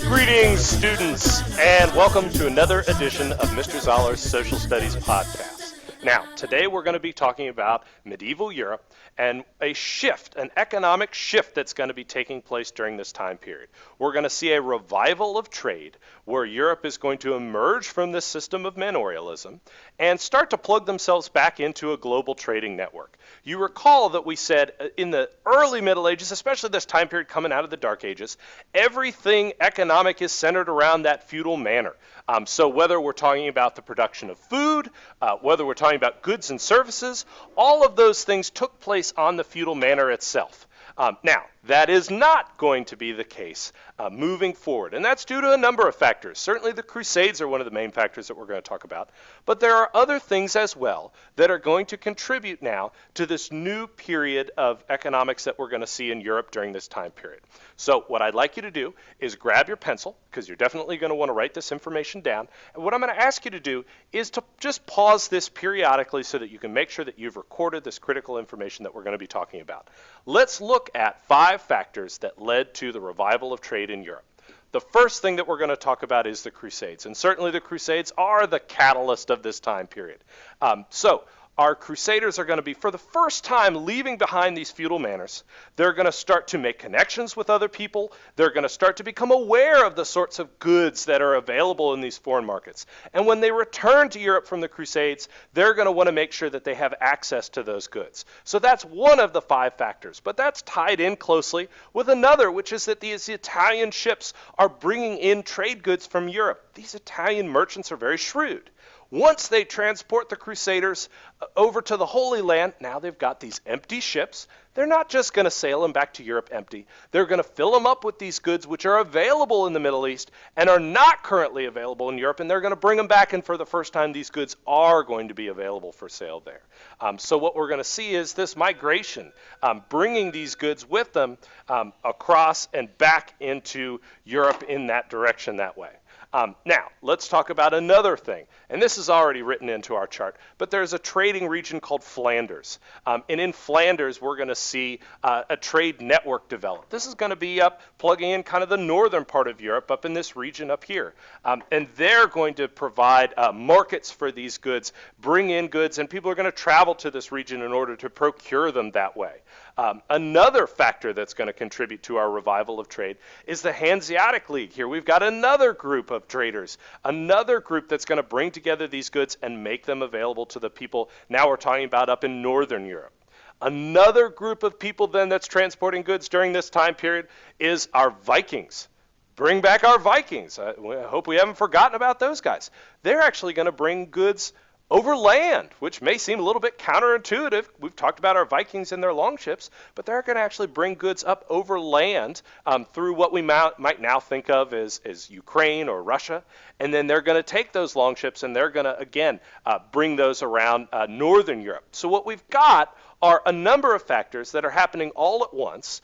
Greetings, students, and welcome to another edition of Mr. Zoller's Social Studies Podcast. Now, today we're going to be talking about medieval Europe and a shift, an economic shift that's going to be taking place during this time period. We're going to see a revival of trade where Europe is going to emerge from this system of manorialism and start to plug themselves back into a global trading network. You recall that we said in the early Middle Ages, especially this time period coming out of the Dark Ages, everything economic is centered around that feudal manor. So whether we're talking about the production of food, whether we're talking about goods and services, all of those things took place on the feudal manor itself. Now, that is not going to be the case moving forward, and that's due to a number of factors. Certainly the Crusades are one of the main factors that we're going to talk about, but there are other things as well that are going to contribute now to this new period of economics that we're going to see in Europe during this time period. So what I'd like you to do is grab your pencil, because you're definitely going to want to write this information down, and what I'm going to ask you to do is to just pause this periodically so that you can make sure that you've recorded this critical information that we're going to be talking about. Let's look at 5 factors that led to the revival of trade in Europe. The first thing that we're going to talk about is the Crusades, and certainly the Crusades are the catalyst of this time period. So our Crusaders are going to be, for the first time, leaving behind these feudal manors. They're going to start to make connections with other people. They're going to start to become aware of the sorts of goods that are available in these foreign markets. And when they return to Europe from the Crusades, they're going to want to make sure that they have access to those goods. So that's one of the 5 factors. But that's tied in closely with another, which is that these Italian ships are bringing in trade goods from Europe. These Italian merchants are very shrewd. Once they transport the Crusaders over to the Holy Land, now they've got these empty ships. They're not just going to sail them back to Europe empty. They're going to fill them up with these goods which are available in the Middle East and are not currently available in Europe, and they're going to bring them back, and for the first time these goods are going to be available for sale there. So what we're going to see is this migration, bringing these goods with them across and back into Europe in that direction that way. Now, let's talk about another thing, and this is already written into our chart, but there's a trading region called Flanders, and in Flanders we're going to see a trade network develop. This is going to be plugging in kind of the northern part of Europe up in this region up here, and they're going to provide markets for these goods, bring in goods, and people are going to travel to this region in order to procure them that way. Another factor that's going to contribute to our revival of trade is the Hanseatic League. Here we've got another group of traders, another group that's going to bring together these goods and make them available to the people now we're talking about up in northern Europe. Another group of people then that's transporting goods during this time period is our Vikings. Bring back our Vikings. I hope we haven't forgotten about those guys. They're actually going to bring goods over land, which may seem a little bit counterintuitive. We've talked about our Vikings and their longships, but they're going to actually bring goods up over land through what we might now think of as Ukraine or Russia, and then they're going to take those longships and they're going to, again, bring those around northern Europe. So what we've got are a number of factors that are happening all at once.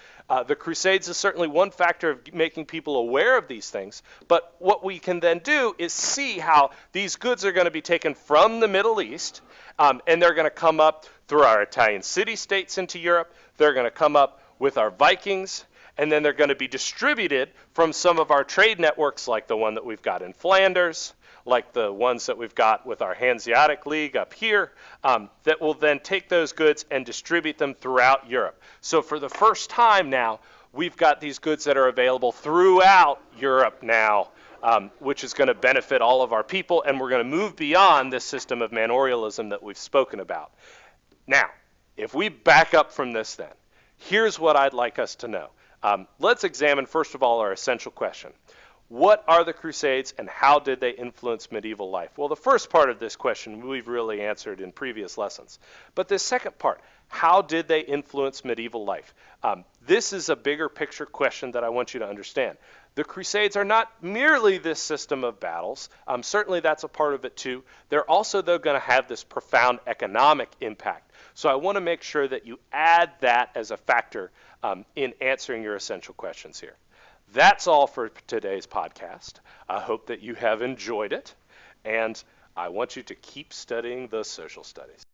The Crusades is certainly one factor of making people aware of these things, but what we can then do is see how these goods are going to be taken from the Middle East, and they're going to come up through our Italian city-states into Europe. They're going to come up with our Vikings, and then they're going to be distributed from some of our trade networks like the one that we've got in Flanders, like the ones that we've got with our Hanseatic League up here, that will then take those goods and distribute them throughout Europe. So for the first time now, we've got these goods that are available throughout Europe now, which is going to benefit all of our people, and we're going to move beyond this system of manorialism that we've spoken about. Now, if we back up from this then, here's what I'd like us to know. Let's examine, first of all, our essential question. What are the Crusades and how did they influence medieval life? Well, the first part of this question we've really answered in previous lessons. But this second part, how did they influence medieval life? This is a bigger picture question that I want you to understand. The Crusades are not merely this system of battles. Certainly that's a part of it too. They're also, though, going to have this profound economic impact. So I want to make sure that you add that as a factor in answering your essential questions here. That's all for today's podcast. I hope that you have enjoyed it, and I want you to keep studying the social studies.